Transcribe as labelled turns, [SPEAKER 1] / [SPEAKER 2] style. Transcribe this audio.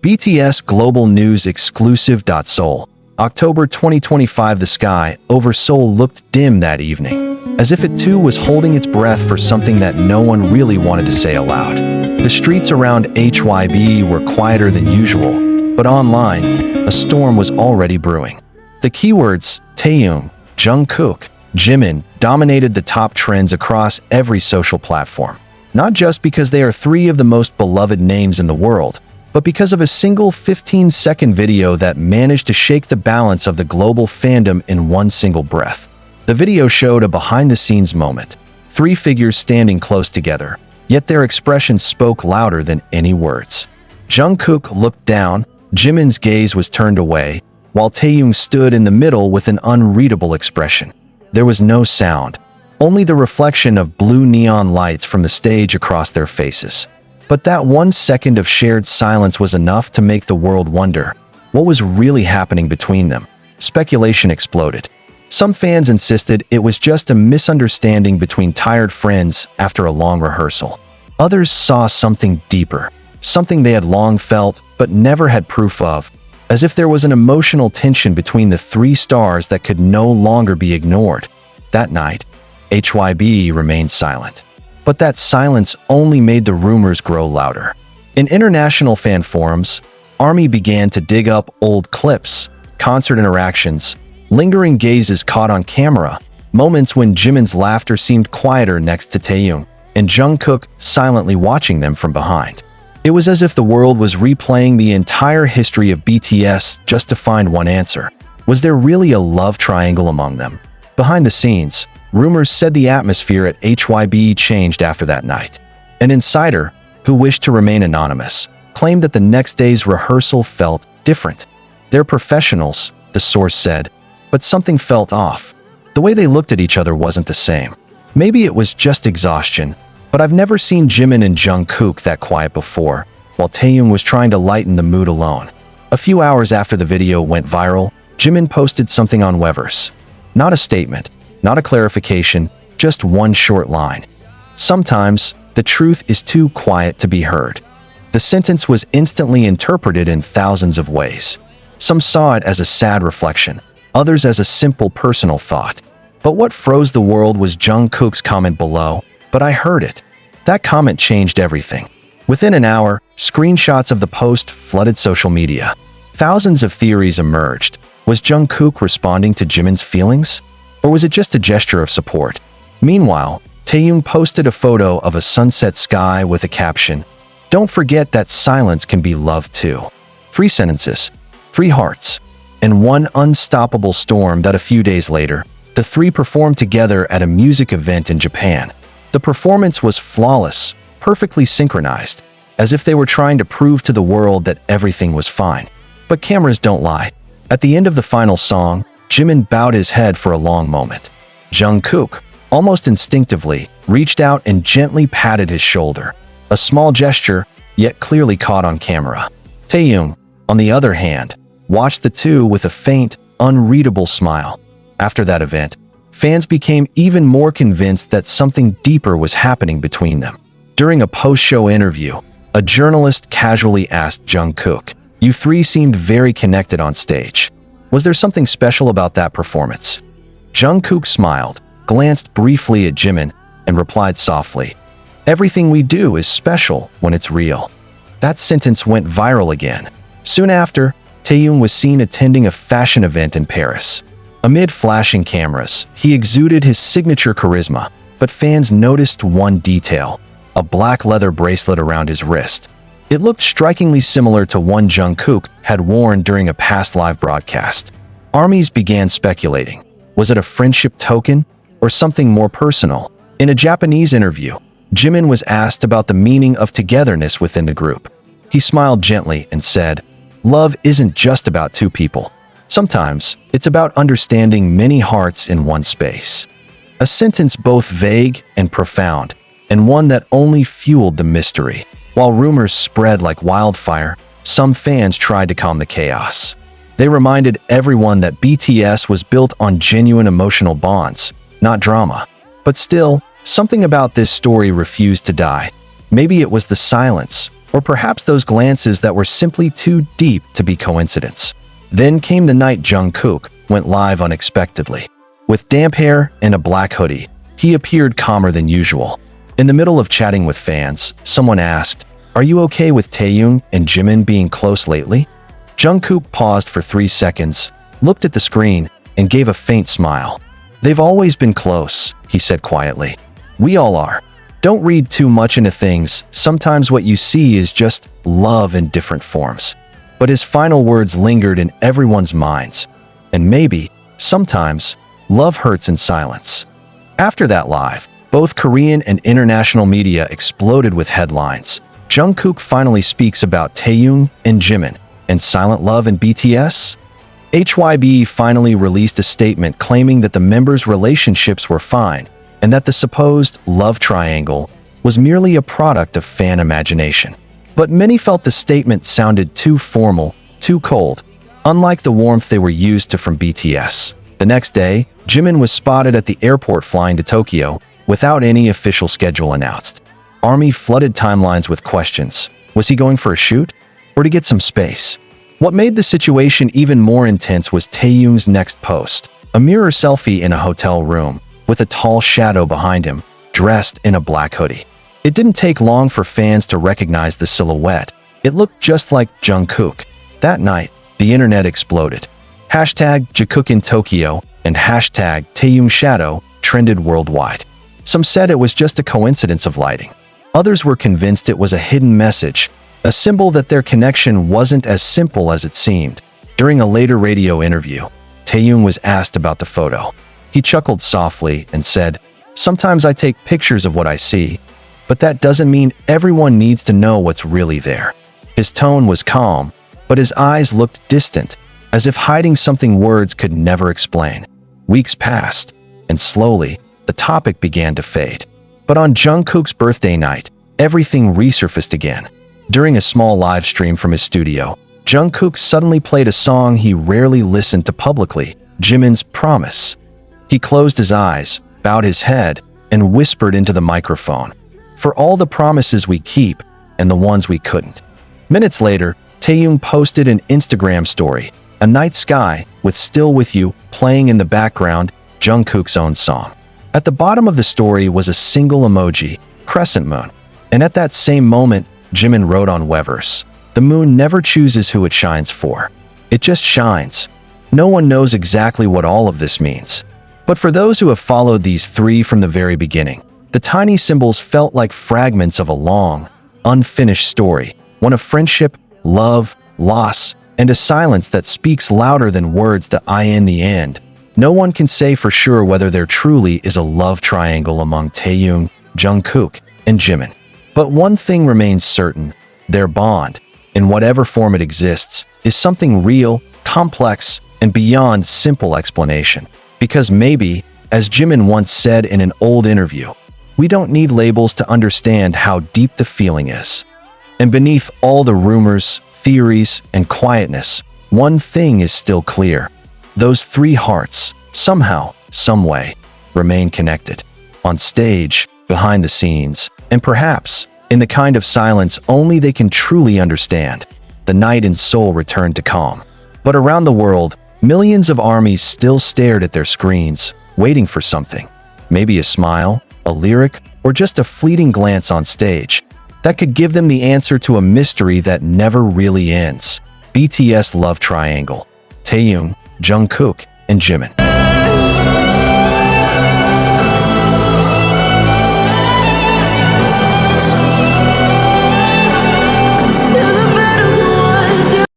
[SPEAKER 1] BTS Global News Exclusive. Seoul, October 2025. The sky over Seoul looked dim that evening, as if it too was holding its breath for something that no one really wanted to say aloud. The streets around HYB were quieter than usual, but online, a storm was already brewing. The keywords Taehyung, Jungkook, Jimin dominated the top trends across every social platform, not just because they are three of the most beloved names in the world, but because of a single 15-second video that managed to shake the balance of the global fandom in one single breath. The video showed a behind-the-scenes moment, three figures standing close together, yet their expressions spoke louder than any words. Jungkook looked down, Jimin's gaze was turned away, while Taehyung stood in the middle with an unreadable expression. There was no sound, only the reflection of blue neon lights from the stage across their faces. But that 1 second of shared silence was enough to make the world wonder what was really happening between them. Speculation exploded. Some fans insisted it was just a misunderstanding between tired friends after a long rehearsal. Others saw something deeper, something they had long felt but never had proof of, as if there was an emotional tension between the three stars that could no longer be ignored. That night, HYB remained silent. But that silence only made the rumors grow louder. In international fan forums, ARMY began to dig up old clips, concert interactions, lingering gazes caught on camera, moments when Jimin's laughter seemed quieter next to Taehyung, and Jungkook silently watching them from behind. It was as if the world was replaying the entire history of BTS just to find one answer. Was there really a love triangle among them? Behind the scenes, rumors said the atmosphere at HYB changed after that night. An insider, who wished to remain anonymous, claimed that the next day's rehearsal felt different. They're professionals, the source said, but something felt off. The way they looked at each other wasn't the same. Maybe it was just exhaustion, but I've never seen Jimin and Jungkook that quiet before, while Taehyung was trying to lighten the mood alone. A few hours after the video went viral, Jimin posted something on Weverse. Not a statement, not a clarification, just one short line. Sometimes, the truth is too quiet to be heard. The sentence was instantly interpreted in thousands of ways. Some saw it as a sad reflection, others as a simple personal thought. But what froze the world was Jungkook's comment below, "But I heard it." That comment changed everything. Within an hour, screenshots of the post flooded social media. Thousands of theories emerged. Was Jungkook responding to Jimin's feelings? Or was it just a gesture of support? Meanwhile, Taehyung posted a photo of a sunset sky with a caption, "Don't forget that silence can be love too." 3 sentences, 3 hearts, and one unstoppable storm. That a few days later, the three performed together at a music event in Japan. The performance was flawless, perfectly synchronized, as if they were trying to prove to the world that everything was fine. But cameras don't lie. At the end of the final song, Jimin bowed his head for a long moment. Jungkook, almost instinctively, reached out and gently patted his shoulder. A small gesture, yet clearly caught on camera. Taehyung, on the other hand, watched the two with a faint, unreadable smile. After that event, fans became even more convinced that something deeper was happening between them. During a post-show interview, a journalist casually asked Jungkook, "You three seemed very connected on stage. Was there something special about that performance?" Jungkook smiled, glanced briefly at Jimin, and replied softly, "Everything we do is special when it's real." That sentence went viral again. Soon after, Taehyung was seen attending a fashion event in Paris. Amid flashing cameras, he exuded his signature charisma, but fans noticed one detail: a black leather bracelet around his wrist. It looked strikingly similar to one Jungkook had worn during a past live broadcast. Armies began speculating. Was it a friendship token or something more personal? In a Japanese interview, Jimin was asked about the meaning of togetherness within the group. He smiled gently and said, "Love isn't just about two people. Sometimes, it's about understanding many hearts in one space." A sentence both vague and profound, and one that only fueled the mystery. While rumors spread like wildfire, some fans tried to calm the chaos. They reminded everyone that BTS was built on genuine emotional bonds, not drama. But still, something about this story refused to die. Maybe it was the silence, or perhaps those glances that were simply too deep to be coincidence. Then came the night Jungkook went live unexpectedly. With damp hair and a black hoodie, he appeared calmer than usual. In the middle of chatting with fans, someone asked, "Are you okay with Taehyung and Jimin being close lately?" Jungkook paused for 3 seconds, looked at the screen, and gave a faint smile. "They've always been close," he said quietly. "We all are. Don't read too much into things. Sometimes what you see is just love in different forms." But his final words lingered in everyone's minds. And maybe, sometimes, love hurts in silence. After that live, both Korean and international media exploded with headlines. Jungkook finally speaks about Taehyung and Jimin, and silent love in BTS? HYB finally released a statement claiming that the members' relationships were fine, and that the supposed love triangle was merely a product of fan imagination. But many felt the statement sounded too formal, too cold, unlike the warmth they were used to from BTS. The next day, Jimin was spotted at the airport flying to Tokyo without any official schedule announced. ARMY flooded timelines with questions. Was he going for a shoot? Or to get some space? What made the situation even more intense was Taehyung's next post, a mirror selfie in a hotel room, with a tall shadow behind him, dressed in a black hoodie. It didn't take long for fans to recognize the silhouette. It looked just like Jungkook. That night, the internet exploded. Hashtag Jungkook in Tokyo and hashtag Taehyung Shadow trended worldwide. Some said it was just a coincidence of lighting. Others were convinced it was a hidden message, a symbol that their connection wasn't as simple as it seemed. During a later radio interview, Taehyung was asked about the photo. He chuckled softly and said, "Sometimes I take pictures of what I see, but that doesn't mean everyone needs to know what's really there." His tone was calm, but his eyes looked distant, as if hiding something words could never explain. Weeks passed, and slowly, the topic began to fade. But on Jungkook's birthday night, everything resurfaced again. During a small live stream from his studio, Jungkook suddenly played a song he rarely listened to publicly, Jimin's Promise. He closed his eyes, bowed his head, and whispered into the microphone, "For all the promises we keep, and the ones we couldn't." Minutes later, Taehyung posted an Instagram story, a night sky with Still With You playing in the background, Jungkook's own song. At the bottom of the story was a single emoji, crescent moon. And at that same moment, Jimin wrote on Weverse, "The moon never chooses who it shines for. It just shines." No one knows exactly what all of this means. But for those who have followed these three from the very beginning, the tiny symbols felt like fragments of a long, unfinished story, one of friendship, love, loss, and a silence that speaks louder than words that in the end. No one can say for sure whether there truly is a love triangle among Taehyung, Jungkook, and Jimin. But one thing remains certain: their bond, in whatever form it exists, is something real, complex, and beyond simple explanation. Because maybe, as Jimin once said in an old interview, we don't need labels to understand how deep the feeling is. And beneath all the rumors, theories, and quietness, one thing is still clear. Those three hearts, somehow, someway, remain connected. On stage, behind the scenes, and perhaps, in the kind of silence only they can truly understand. The night in Seoul returned to calm. But around the world, millions of armies still stared at their screens, waiting for something. Maybe a smile, a lyric, or just a fleeting glance on stage that could give them the answer to a mystery that never really ends. BTS love triangle. Taehyung, Jungkook, and Jimin.